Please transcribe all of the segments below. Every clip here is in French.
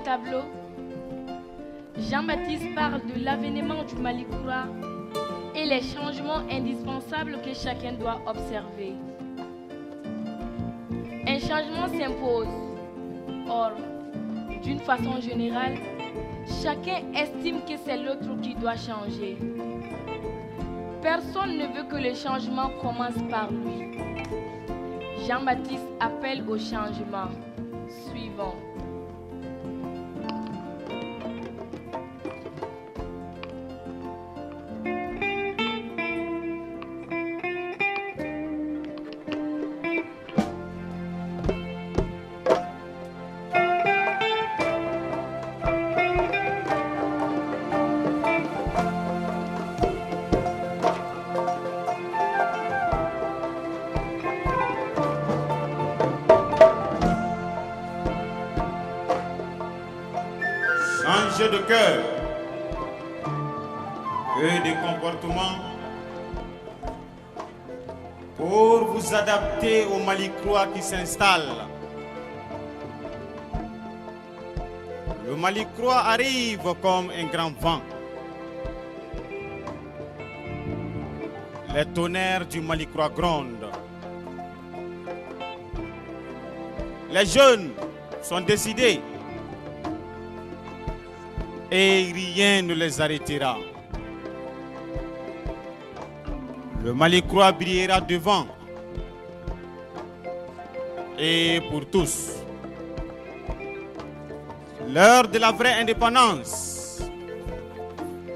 Tableau, Jean-Baptiste parle de l'avènement du Mali-Koura et les changements indispensables que chacun doit observer. Un changement s'impose. Or, d'une façon générale, chacun estime que c'est l'autre qui doit changer. Personne ne veut que le changement commence par lui. Jean-Baptiste appelle au changement. Suivant. Changer de cœur et de comportement pour vous adapter au Mali-Koura qui s'installe. Le Mali-Koura arrive comme un grand vent. Les tonnerres du Mali-Koura grondent. Les jeunes sont décidés et rien ne les arrêtera. Le Mali-Koura brillera devant et pour tous. L'heure de la vraie indépendance,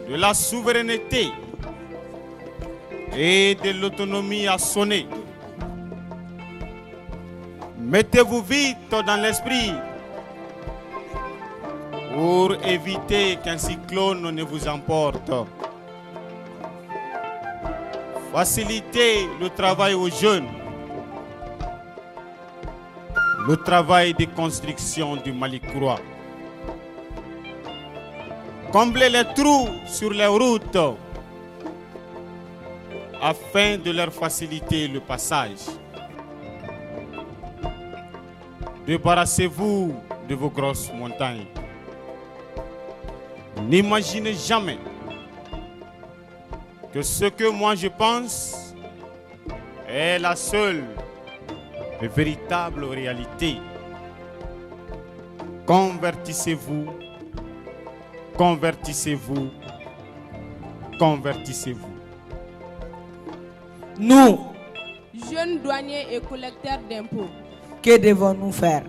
de la souveraineté et de l'autonomie a sonné. Mettez-vous vite dans l'esprit pour éviter qu'un cyclone ne vous emporte. Facilitez le travail aux jeunes, le travail de construction du Mali-Koura. Comblez les trous sur les routes afin de leur faciliter le passage. Débarrassez-vous de vos grosses montagnes. N'imaginez jamais que ce que moi je pense est la seule et véritable réalité. Convertissez-vous, convertissez-vous, convertissez-vous. Nous, jeunes douaniers et collecteurs d'impôts, que devons-nous faire?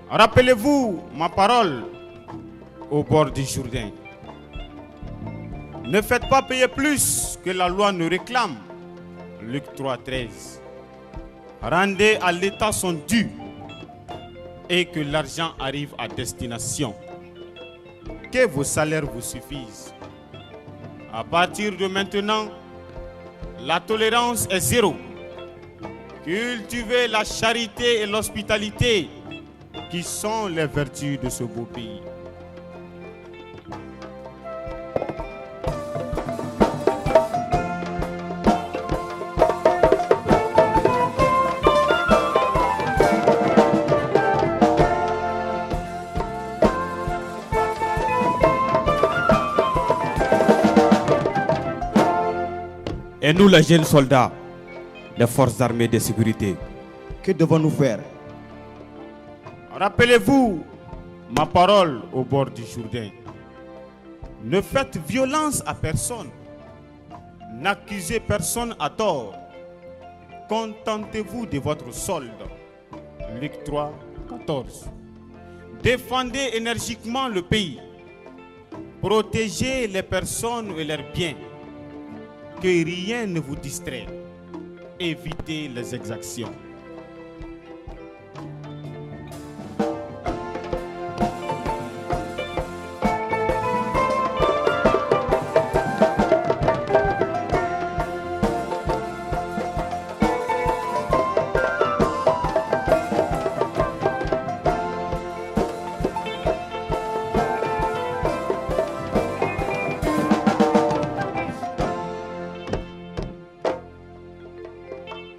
Rappelez-vous ma parole au bord du Jourdain. Ne faites pas payer plus que la loi ne réclame. Luc 3,13. Rendez à l'État son dû et que l'argent arrive à destination. Que vos salaires vous suffisent. À partir de maintenant, la tolérance est zéro. Cultivez la charité et l'hospitalité qui sont les vertus de ce beau pays. Et nous, les jeunes soldats des forces armées de sécurité, que devons-nous faire? Rappelez-vous ma parole au bord du Jourdain. Ne faites violence à personne. N'accusez personne à tort. Contentez-vous de votre solde. Luc 3, 14. Défendez énergiquement le pays. Protégez les personnes et leurs biens. Que rien ne vous distrait. Évitez les exactions.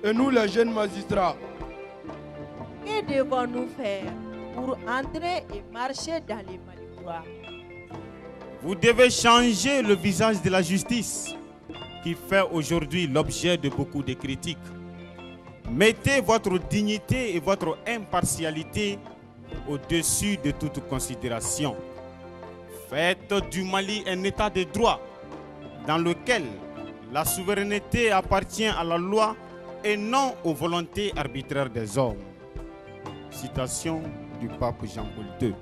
Et nous, les jeunes magistrats, que devons-nous faire pour entrer et marcher dans les Malicois? Vous devez changer le visage de la justice qui fait aujourd'hui l'objet de beaucoup de critiques. Mettez votre dignité et votre impartialité au-dessus de toute considération. Faites du Mali un état de droit dans lequel la souveraineté appartient à la loi et non aux volontés arbitraires des hommes. Citation du pape Jean-Paul II.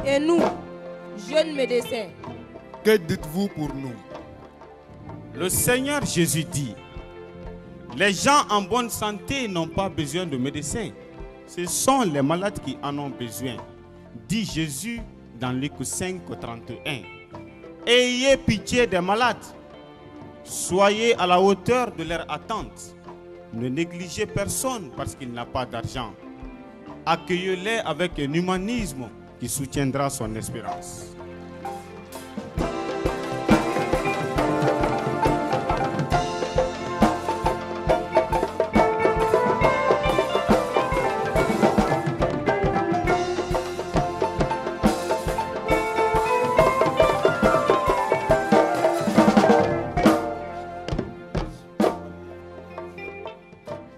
Et nous, jeunes médecins, que dites-vous pour nous? Le Seigneur Jésus dit, les gens en bonne santé n'ont pas besoin de médecins. Ce sont les malades qui en ont besoin. Dit Jésus dans Luc 5, 31. Ayez pitié des malades. Soyez à la hauteur de leur attente. Ne négligez personne parce qu'il n'a pas d'argent. Accueillez-les avec un humanisme qui soutiendra son espérance.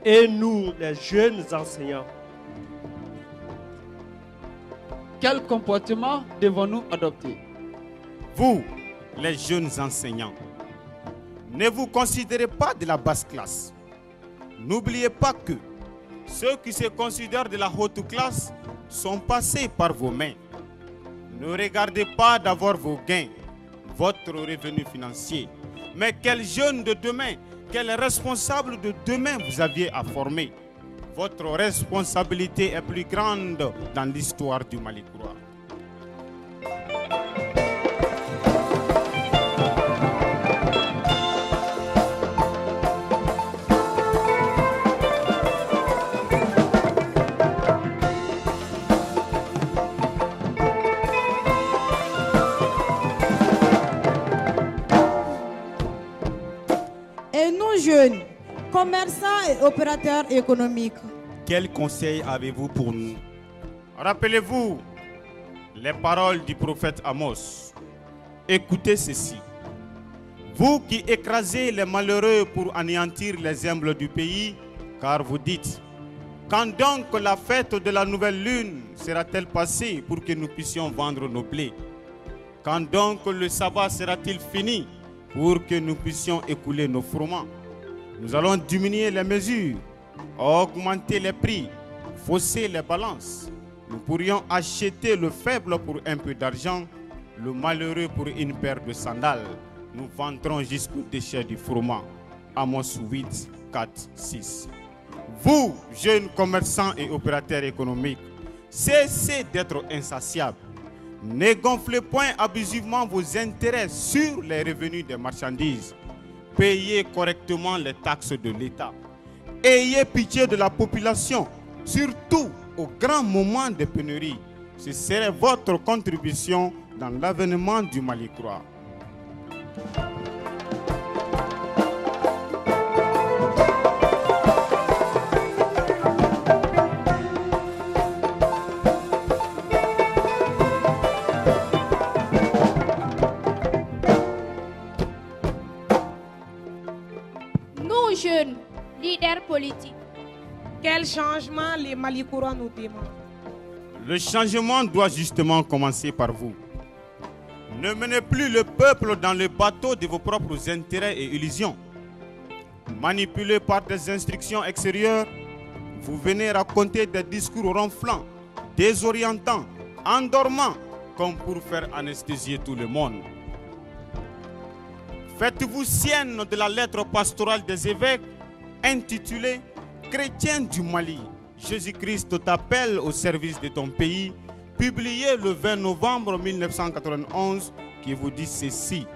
Et nous, les jeunes enseignants, quel comportement devons-nous adopter? Vous, les jeunes enseignants, ne vous considérez pas de la basse classe. N'oubliez pas que ceux qui se considèrent de la haute classe sont passés par vos mains. Ne regardez pas d'avoir vos gains, votre revenu financier, mais quel jeune de demain, quel responsable de demain vous aviez à former. Votre responsabilité est plus grande dans l'histoire du Malicois. Et nous jeunes, commerçants et opérateurs économiques, quel conseil avez-vous pour nous? Rappelez-vous les paroles du prophète Amos. Écoutez ceci. Vous qui écrasez les malheureux pour anéantir les humbles du pays, car vous dites, quand donc la fête de la nouvelle lune sera-t-elle passée pour que nous puissions vendre nos blés? Quand donc le sabbat sera-t-il fini pour que nous puissions écouler nos froments? Nous allons diminuer les mesures, augmenter les prix, fausser les balances. Nous pourrions acheter le faible pour un peu d'argent, le malheureux pour une paire de sandales. Nous vendrons jusqu'au déchet du froment. Amos 8, 4, 6. Vous, jeunes commerçants et opérateurs économiques, cessez d'être insatiables. Ne gonflez point abusivement vos intérêts sur les revenus des marchandises. Payez correctement les taxes de l'État. Ayez pitié de la population, surtout au grand moment de pénurie. Ce serait votre contribution dans l'avènement du Malicois. Nous, jeunes leaders politiques, Quel changement les Malikourois nous demandent? Le changement doit justement commencer par vous. Ne menez plus le peuple dans le bateau de vos propres intérêts et illusions. Manipulé par des instructions extérieures, vous venez raconter des discours ronflants, désorientants, endormants, comme pour faire anesthésier tout le monde. Faites-vous sienne de la lettre pastorale des évêques intitulée « Chrétiens du Mali, Jésus-Christ t'appelle au service de ton pays », publiée le 20 novembre 1991, qui vous dit ceci: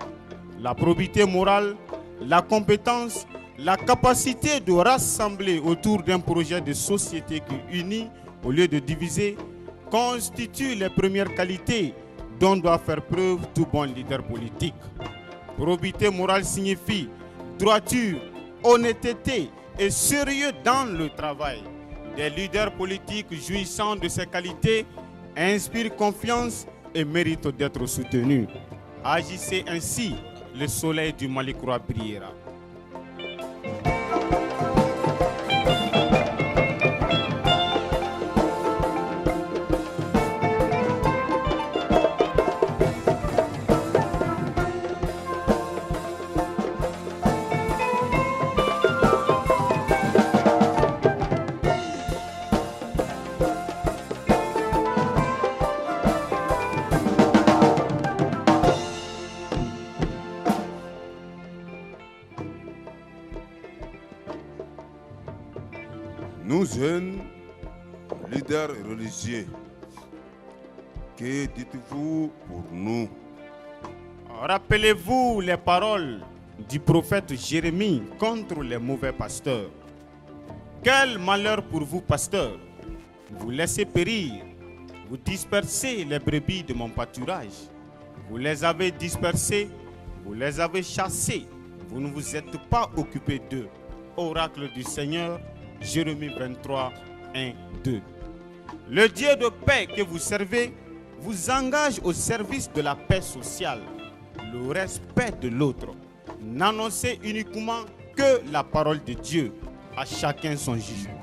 la probité morale, la compétence, la capacité de rassembler autour d'un projet de société qui unit au lieu de diviser constituent les premières qualités dont doit faire preuve tout bon leader politique. Probité morale signifie droiture, honnêteté et sérieux dans le travail. Des leaders politiques jouissant de ces qualités inspirent confiance et méritent d'être soutenus. Agissez ainsi, le soleil du Malikourois brillera. Nous jeunes leaders religieux, que dites-vous pour nous? Rappelez-vous les paroles du prophète Jérémie contre les mauvais pasteurs. Quel malheur pour vous, pasteurs! Vous laissez périr, vous dispersez les brebis de mon pâturage. Vous les avez dispersées, vous les avez chassées, vous ne vous êtes pas occupés d'eux. Oracle du Seigneur, Jérémie 23, 1, 2. Le Dieu de paix que vous servez vous engage au service de la paix sociale, le respect de l'autre. N'annoncez uniquement que la parole de Dieu, à chacun son jugement.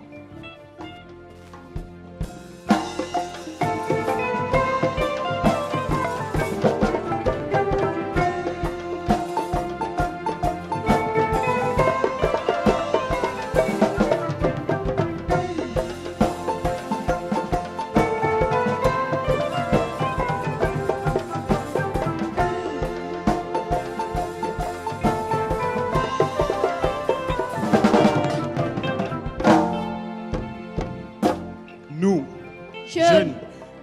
Jeunes,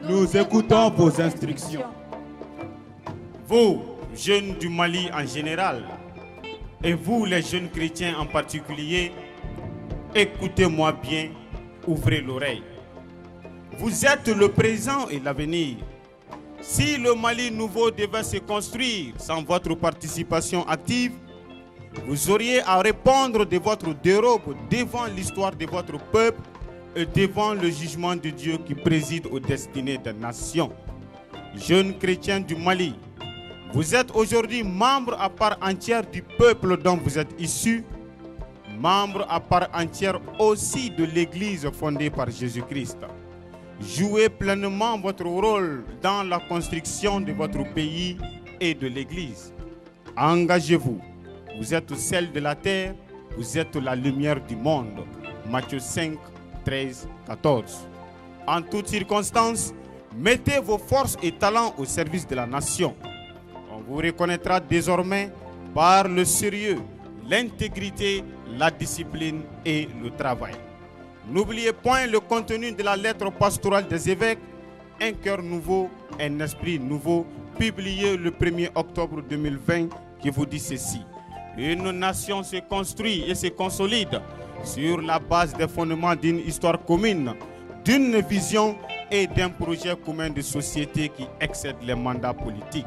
nous écoutons vos instructions. Vous, jeunes du Mali en général, et vous, les jeunes chrétiens en particulier, écoutez-moi bien, ouvrez l'oreille. Vous êtes le présent et l'avenir. Si le Mali nouveau devait se construire sans votre participation active, vous auriez à répondre de votre dérobe devant l'histoire de votre peuple et devant le jugement de Dieu qui préside aux destinées des nations. Jeunes chrétiens du Mali, vous êtes aujourd'hui membres à part entière du peuple dont vous êtes issus, membres à part entière aussi de l'Église fondée par Jésus-Christ. Jouez pleinement votre rôle dans la construction de votre pays et de l'Église. Engagez-vous. Vous êtes celle de la terre, vous êtes la lumière du monde. Matthieu 5, 13, 14. En toutes circonstances, mettez vos forces et talents au service de la nation. On vous reconnaîtra désormais par le sérieux, l'intégrité, la discipline et le travail. N'oubliez point le contenu de la lettre pastorale des évêques, Un cœur nouveau, un esprit nouveau, publié le 1er octobre 2020, qui vous dit ceci. Une nation se construit et se consolide sur la base des fondements d'une histoire commune, d'une vision et d'un projet commun de société qui excède les mandats politiques.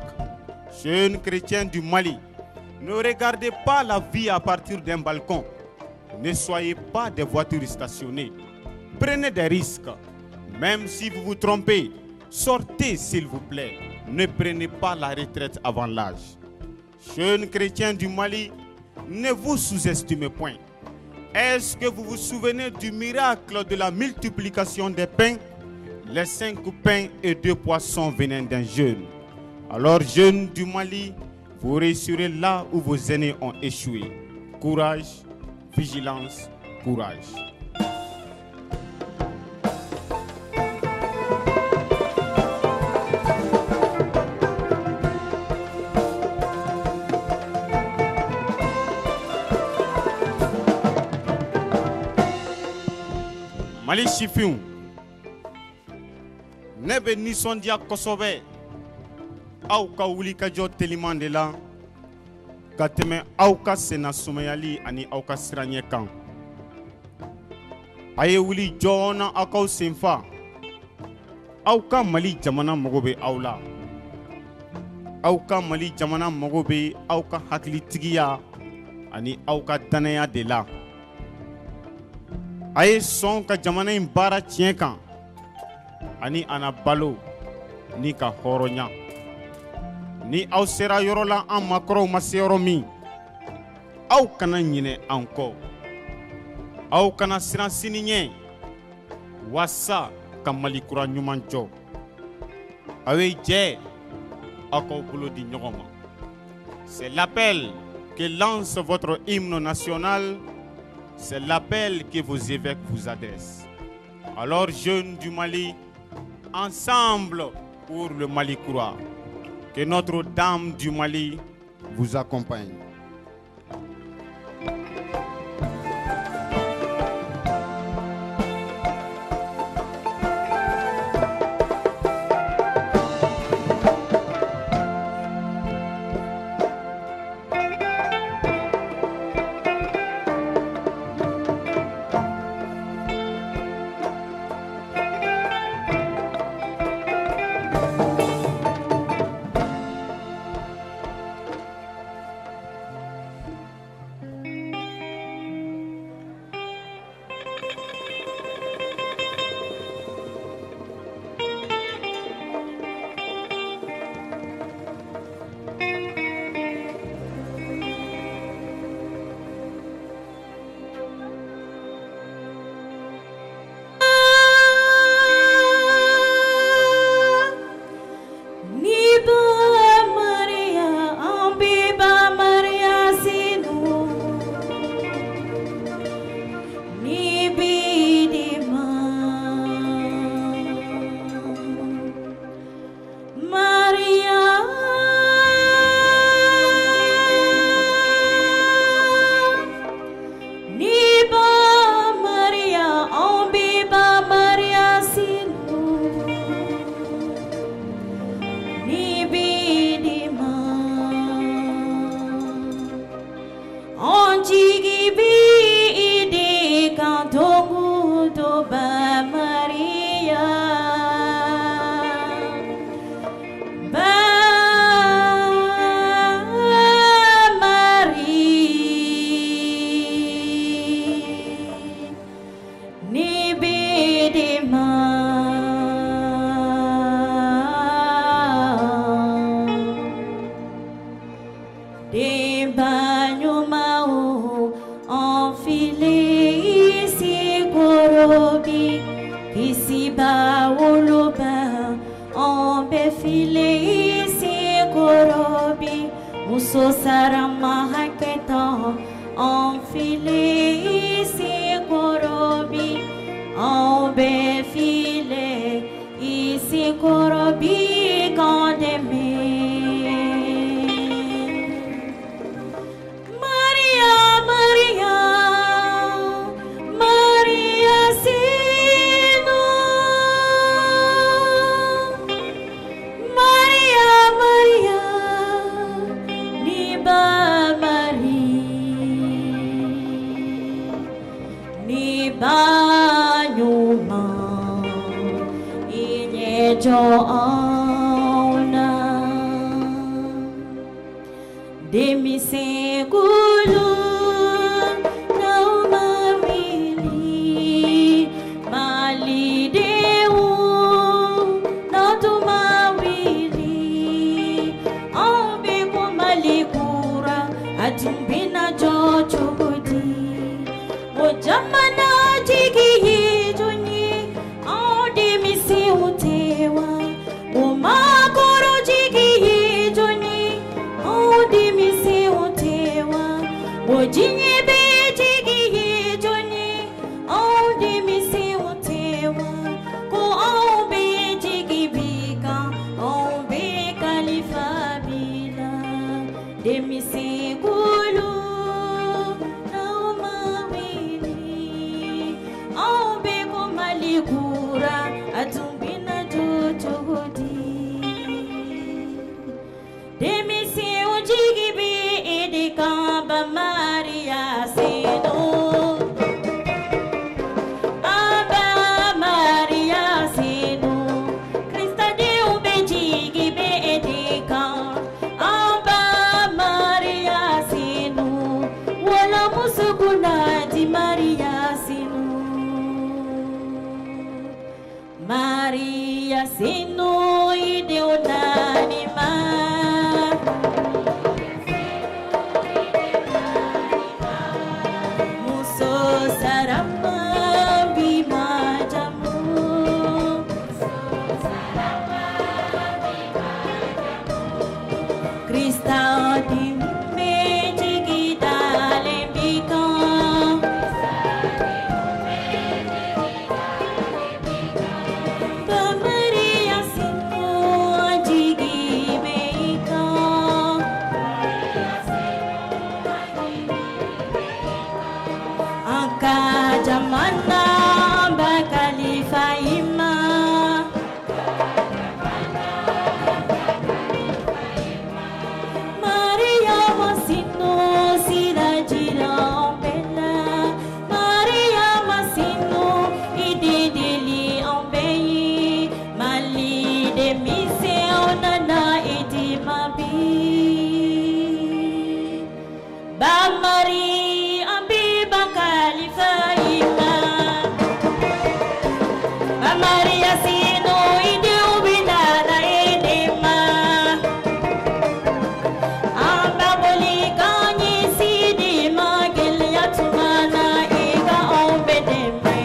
Jeunes chrétiens du Mali, ne regardez pas la vie à partir d'un balcon. Ne soyez pas des voitures stationnées. Prenez des risques. Même si vous vous trompez, sortez s'il vous plaît. Ne prenez pas la retraite avant l'âge. Jeunes chrétiens du Mali, ne vous sous-estimez point. Est-ce que vous vous souvenez du miracle de la multiplication des pains? Les 5 pains et 2 poissons venaient d'un jeûne. Alors, jeunes du Mali, vous réussirez là où vos aînés ont échoué. Courage, vigilance, courage. Mali Chifiou, nebe nisondia kosobe, auka wuli ka jo telimande la, kateme auka sena sumayali ani auka siranye kan. Aye wuli jona akau senfa, auka Mali jamana mogobe aula. Auka Mali jamana mogobe auka hakili tigiya ani auka danaya de la. Aye son ka jamana in baara tiɲɛ kan ani ana balo ni ka hɔrɔnya. Ni aw sera yɔrɔ la an makɔrɔw ma se yɔrɔ min, aw kana ɲinɛ an kɔ. Aw kana siran sini ɲɛ wasa ka Mali kura ɲuman jɔ. Aw ye jɛ aw k'aw bolo di ɲɔgɔn ma. C'est l'appel que lance votre hymne national. C'est l'appel que vos évêques vous adressent. Alors, jeunes du Mali, ensemble pour le Mali Koura, que Notre-Dame du Mali vous accompagne. Maria sinu ide unani ma muso sarama bima jamu Krista di meji dale bikam Maria sinu jigi bikam Angka jamana bakali faima Maria masinu sirajira bella Maria masinu ididili ombeyi mali de mise onana iti mabi ba Maria Maria sinu ide ubinara edema Amba boli kanyi sidi magel yatumana ega ombedeme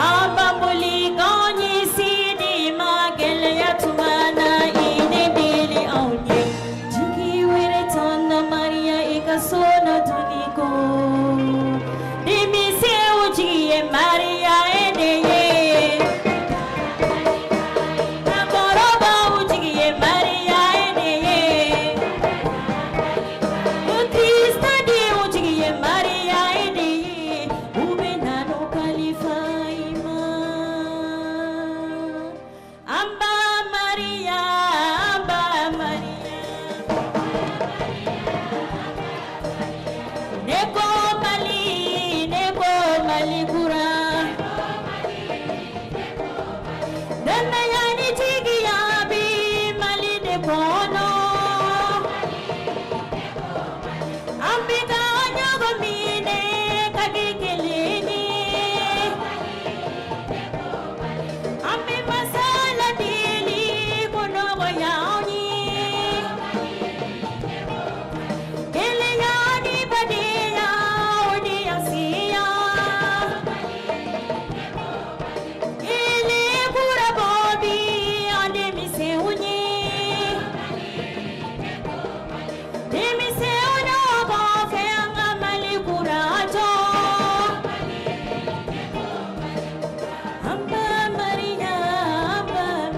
Amba boli kanyi sidi magel yatumana ide dili onye Jiki wire tana Maria ega sona tuniko Dimi se ujiye Maria edeye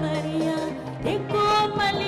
Maria, Eko Malia.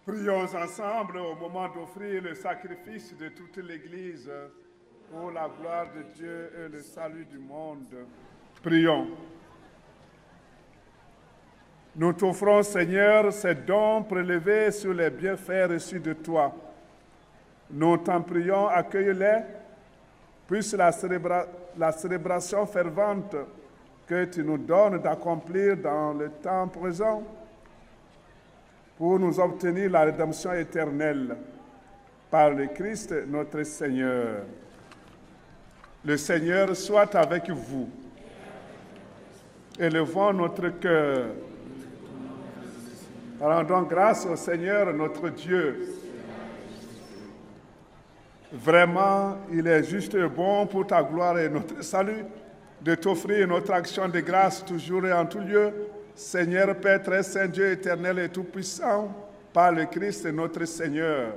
Prions ensemble au moment d'offrir le sacrifice de toute l'Église pour la gloire de Dieu et le salut du monde. Prions. Nous t'offrons, Seigneur, ces dons prélevés sur les bienfaits reçus de toi. Nous t'en prions, accueille-les, puisse la célébration fervente que tu nous donnes d'accomplir dans le temps présent pour nous obtenir la rédemption éternelle par le Christ notre Seigneur. Le Seigneur soit avec vous. Élevons notre cœur. Rendons grâce au Seigneur notre Dieu. Vraiment, il est juste et bon pour ta gloire et notre salut de t'offrir notre action de grâce toujours et en tout lieu, Seigneur Père très saint, Dieu éternel et tout-puissant, par le Christ notre Seigneur,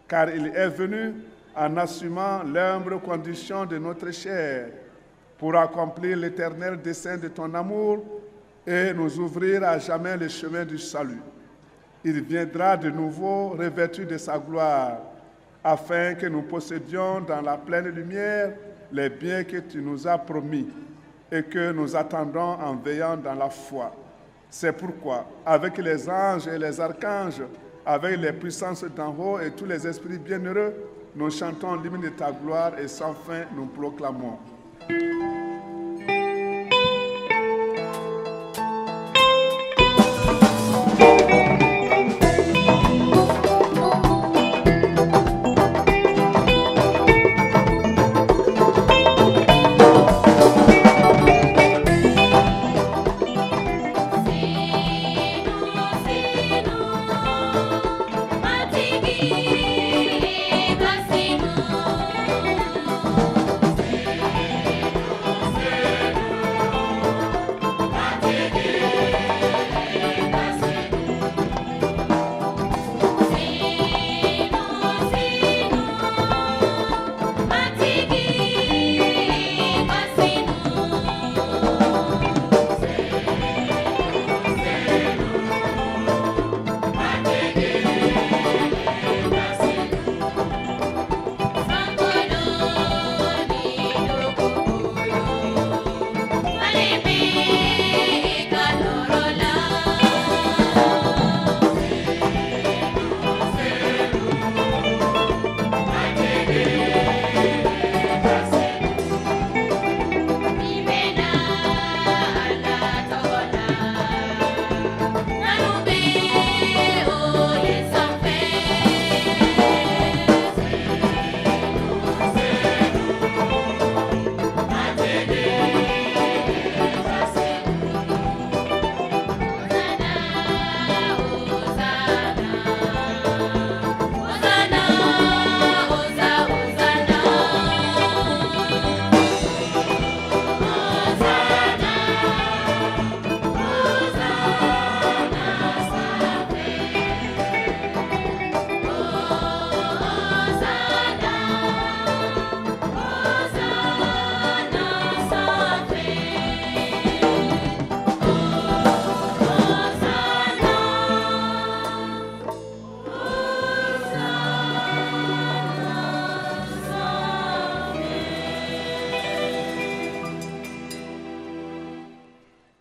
car il est venu en assumant l'humble condition de notre chair pour accomplir l'éternel dessein de ton amour et nous ouvrir à jamais le chemin du salut. Il viendra de nouveau revêtu de sa gloire, afin que nous possédions dans la pleine lumière les biens que tu nous as promis et que nous attendons en veillant dans la foi. C'est pourquoi, avec les anges et les archanges, avec les puissances d'en haut et tous les esprits bienheureux, nous chantons l'hymne de ta gloire et sans fin nous proclamons.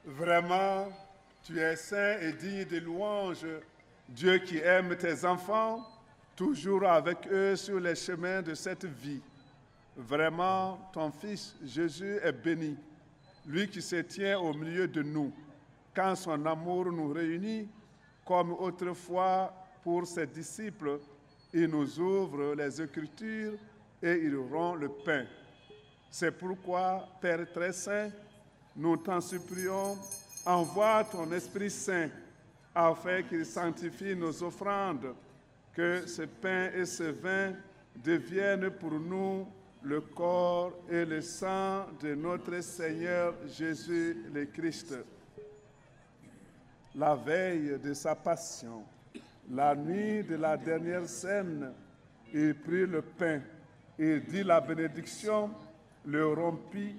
Vraiment, tu es saint et digne de louange, Dieu qui aime tes enfants, toujours avec eux sur les chemins de cette vie. Vraiment, ton Fils Jésus est béni, lui qui se tient au milieu de nous, quand son amour nous réunit, comme autrefois pour ses disciples, il nous ouvre les Écritures et il rompt le pain. C'est pourquoi, Père très saint, nous t'en supplions, envoie ton Esprit Saint afin qu'il sanctifie nos offrandes, que ce pain et ce vin deviennent pour nous le corps et le sang de notre Seigneur Jésus le Christ. La veille de sa passion, la nuit de la dernière scène, il prit le pain, il dit la bénédiction, le rompit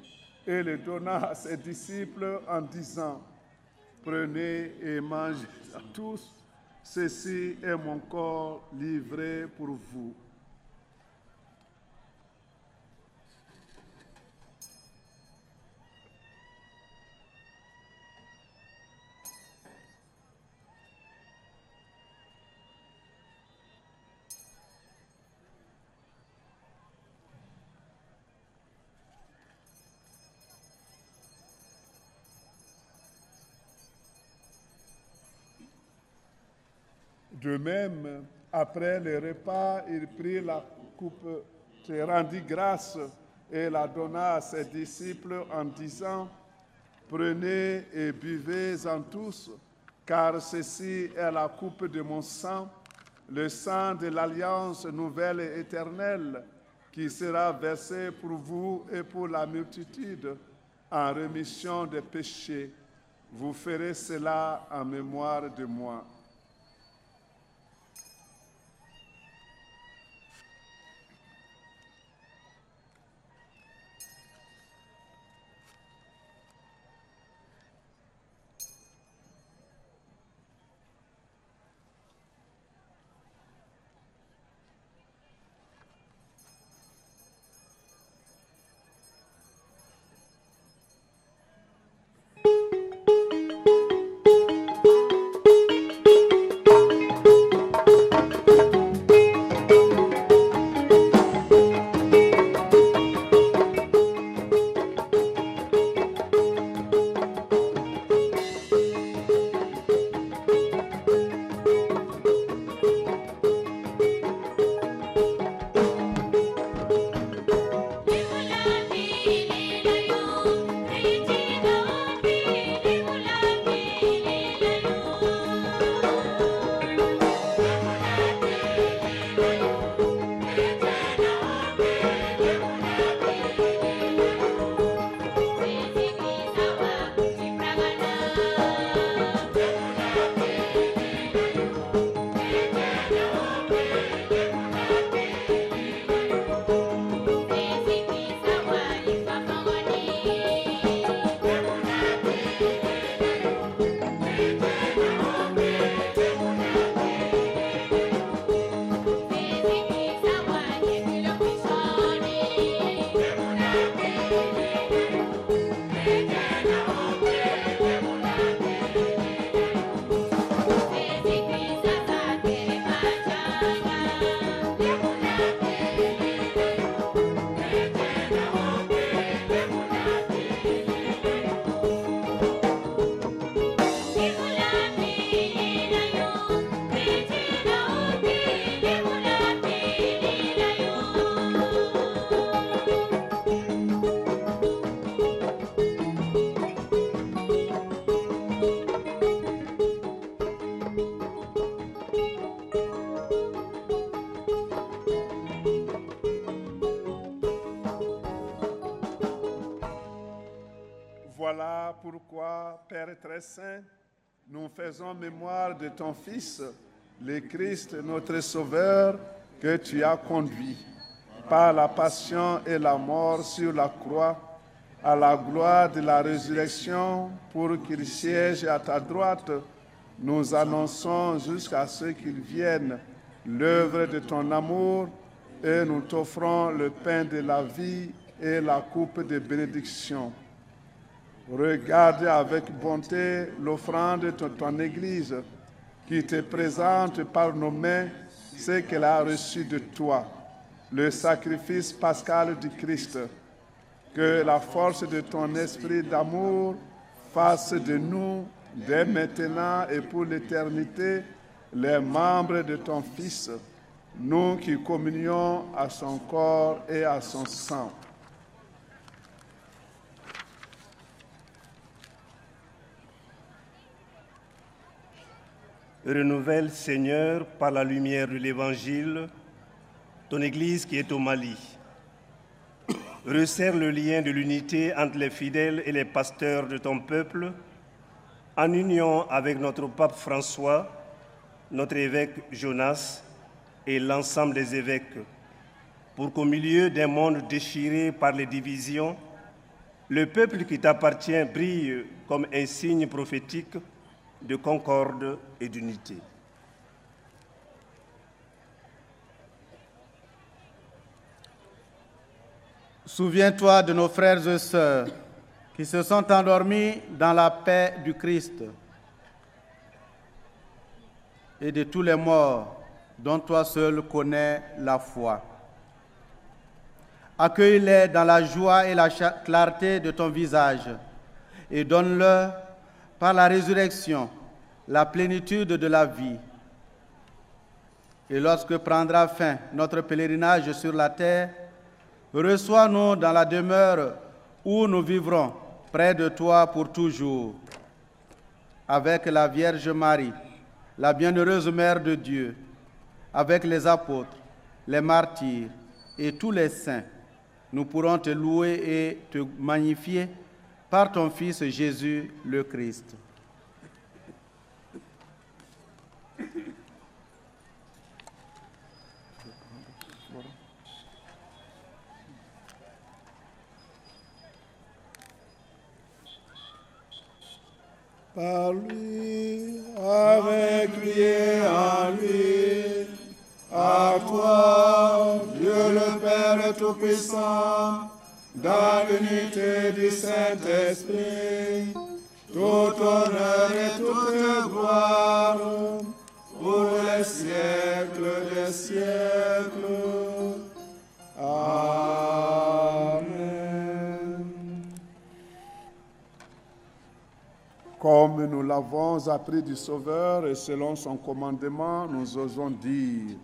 et le donna à ses disciples en disant « Prenez et mangez tous, ceci est mon corps livré pour vous. De même, après le repas, il prit la coupe, se rendit grâce et la donna à ses disciples en disant, « Prenez et buvez-en tous, car ceci est la coupe de mon sang, le sang de l'alliance nouvelle et éternelle, qui sera versé pour vous et pour la multitude en rémission des péchés. Vous ferez cela en mémoire de moi. » Voilà pourquoi, Père très saint, nous faisons mémoire de ton Fils, le Christ, notre Sauveur, que tu as conduit par la passion et la mort sur la croix à la gloire de la résurrection pour qu'il siège à ta droite. Nous annonçons jusqu'à ce qu'il vienne l'œuvre de ton amour et nous t'offrons le pain de la vie et la coupe de bénédiction. Regarde avec bonté l'offrande de ton Église qui te présente par nos mains ce qu'elle a reçu de toi, le sacrifice pascal du Christ. Que la force de ton esprit d'amour fasse de nous, dès maintenant et pour l'éternité, les membres de ton Fils, nous qui communions à son corps et à son sang. Renouvelle, Seigneur, par la lumière de l'Évangile, ton Église qui est au Mali. Resserre le lien de l'unité entre les fidèles et les pasteurs de ton peuple, en union avec notre pape François, notre évêque Jonas et l'ensemble des évêques, pour qu'au milieu d'un monde déchiré par les divisions, le peuple qui t'appartient brille comme un signe prophétique de concorde et d'unité. Souviens-toi de nos frères et sœurs qui se sont endormis dans la paix du Christ et de tous les morts dont toi seul connais la foi. Accueille-les dans la joie et la clarté de ton visage et donne-leur, par la résurrection, la plénitude de la vie. Et lorsque prendra fin notre pèlerinage sur la terre, reçois-nous dans la demeure où nous vivrons près de toi pour toujours, avec la Vierge Marie, la bienheureuse Mère de Dieu, avec les apôtres, les martyrs et tous les saints. Nous pourrons te louer et te magnifier par ton Fils Jésus le Christ. Par lui, avec lui et en lui, à toi, Dieu le Père Tout-Puissant, dans l'unité du Saint-Esprit, tout honneur et toute gloire, pour les siècles des siècles. Amen. Comme nous l'avons appris du Sauveur et selon son commandement, nous osons dire: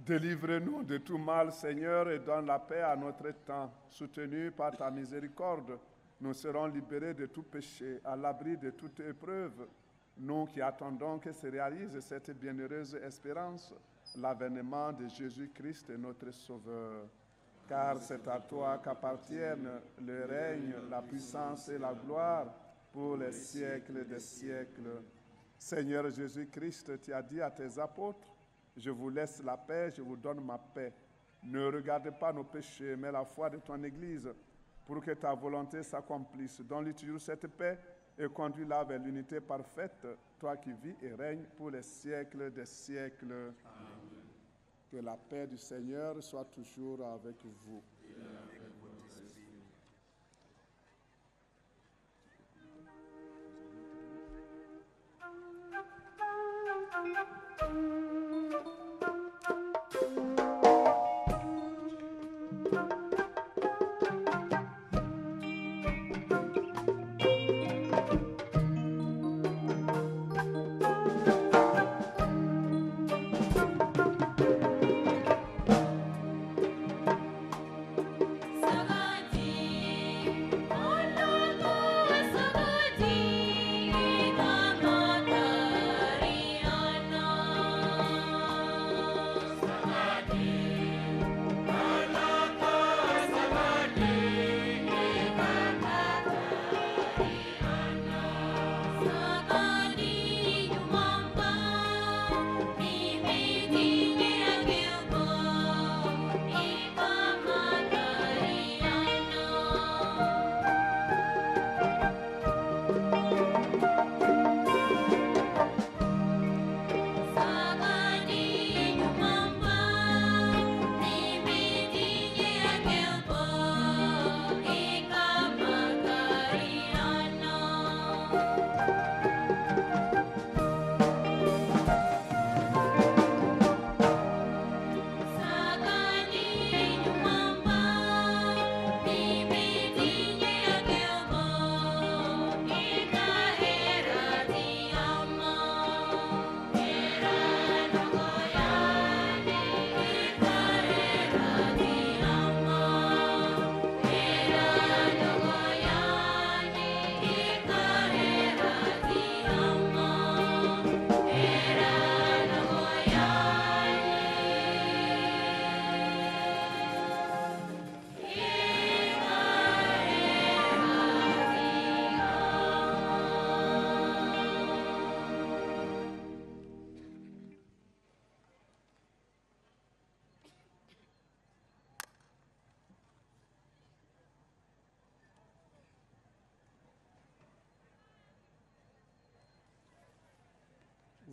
Délivre-nous de tout mal, Seigneur, et donne la paix à notre temps. Soutenus par ta miséricorde, nous serons libérés de tout péché, à l'abri de toute épreuve. Nous qui attendons que se réalise cette bienheureuse espérance, l'avènement de Jésus-Christ, notre Sauveur. Car c'est à toi qu'appartiennent le règne, la puissance et la gloire pour les siècles des siècles. Seigneur Jésus-Christ, tu as dit à tes apôtres: je vous laisse la paix, je vous donne ma paix. Ne regardez pas nos péchés, mais la foi de ton Église, pour que ta volonté s'accomplisse. Donne-lui toujours cette paix et conduis-la vers l'unité parfaite, toi qui vis et règnes pour les siècles des siècles. Amen. Que la paix du Seigneur soit toujours avec vous.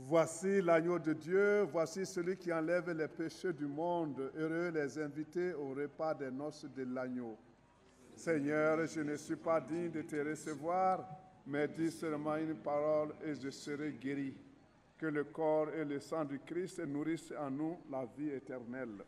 Voici l'agneau de Dieu, voici celui qui enlève les péchés du monde. Heureux les invités au repas des noces de l'agneau. Seigneur, je ne suis pas digne de te recevoir, mais dis seulement une parole et je serai guéri. Que le corps et le sang du Christ nourrissent en nous la vie éternelle.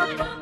Hallelujah.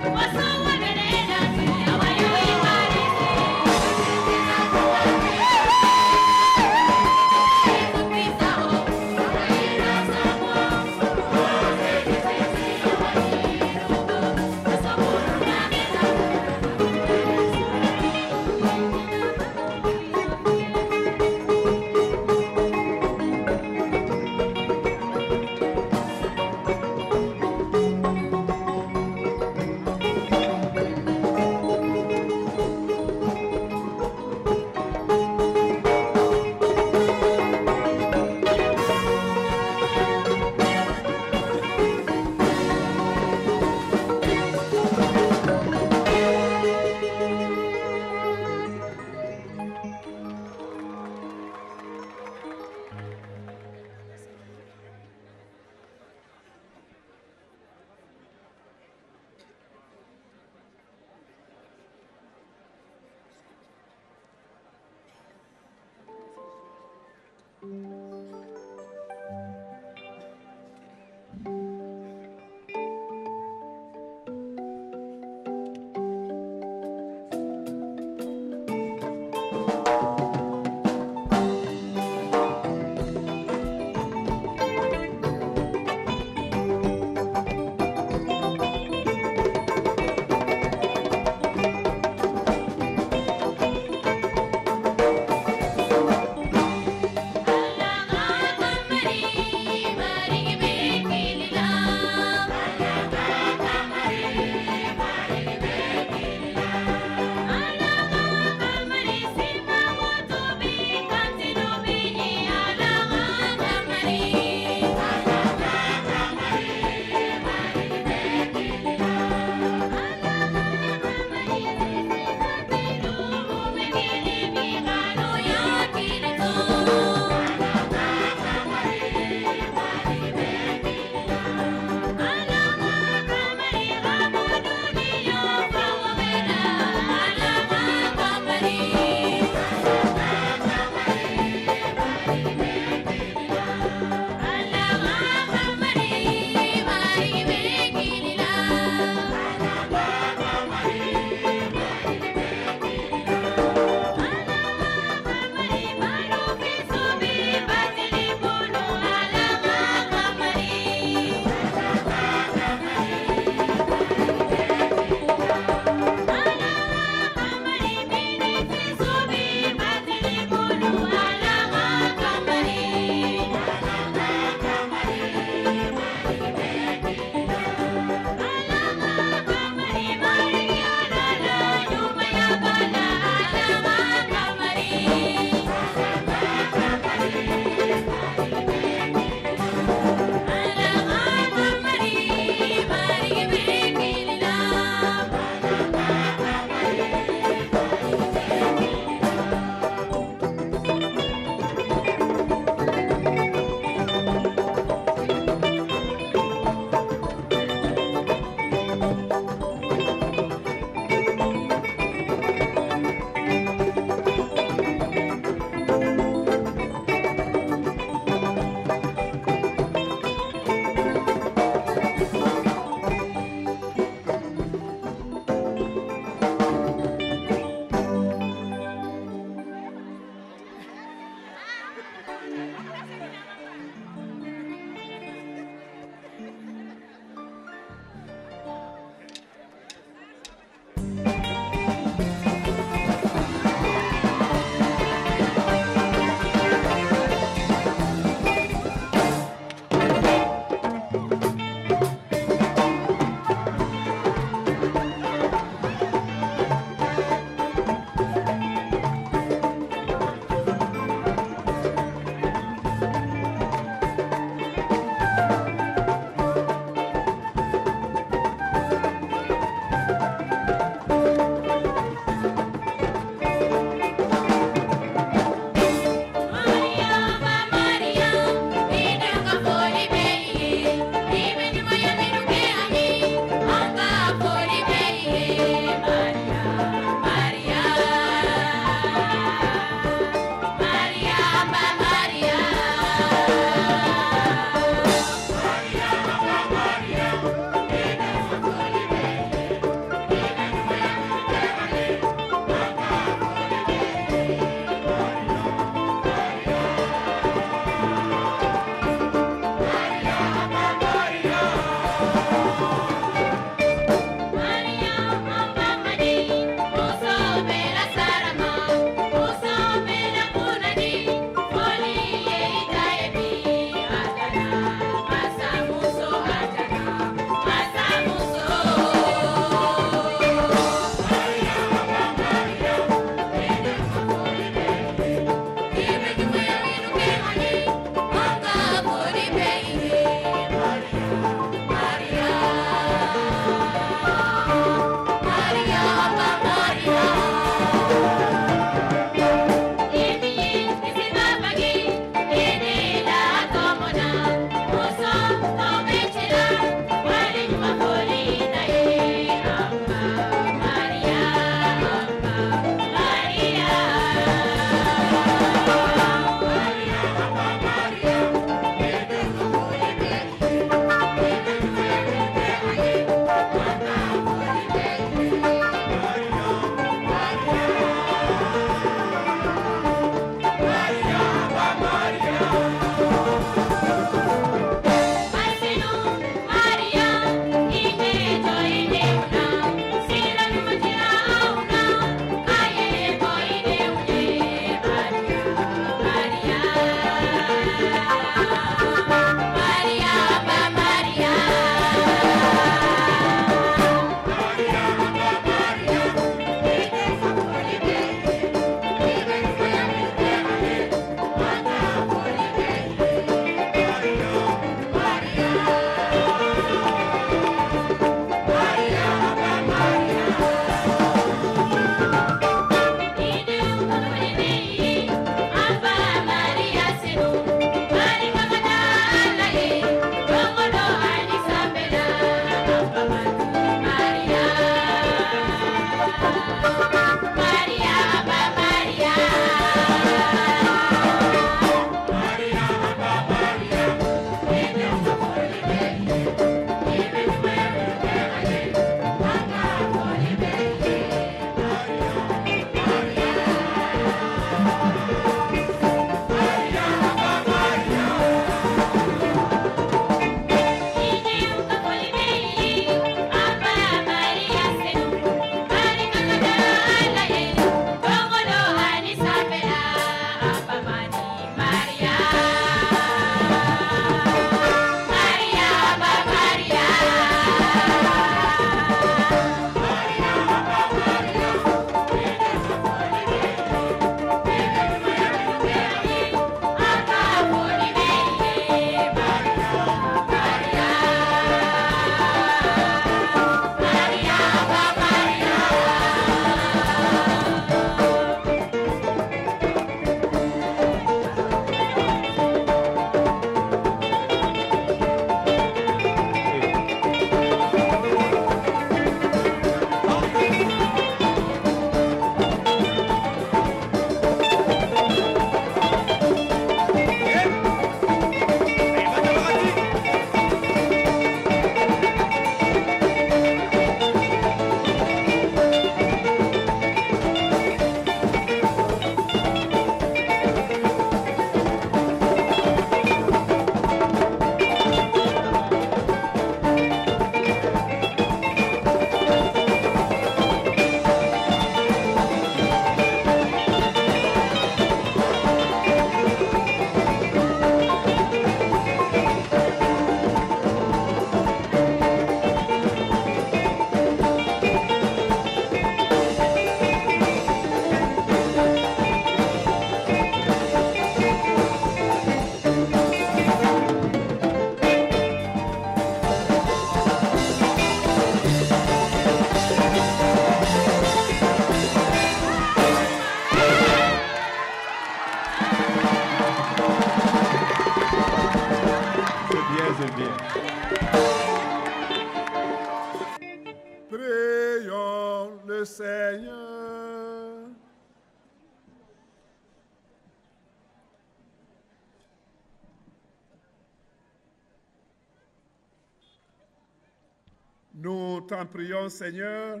Nous t'en prions, Seigneur,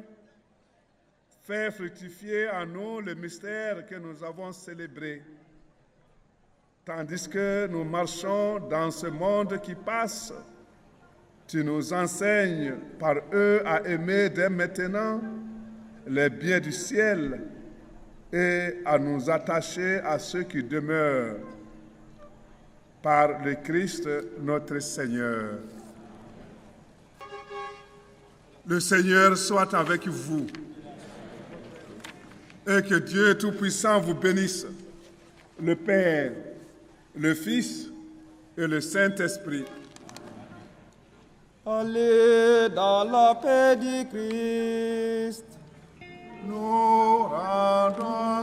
fais fructifier en nous le mystère que nous avons célébré, tandis que nous marchons dans ce monde qui passe. Tu nous enseignes par eux à aimer dès maintenant les biens du ciel et à nous attacher à ceux qui demeurent par le Christ notre Seigneur. Le Seigneur soit avec vous et que Dieu Tout-Puissant vous bénisse, le Père, le Fils et le Saint-Esprit. Allez dans la paix du Christ. Nous rendons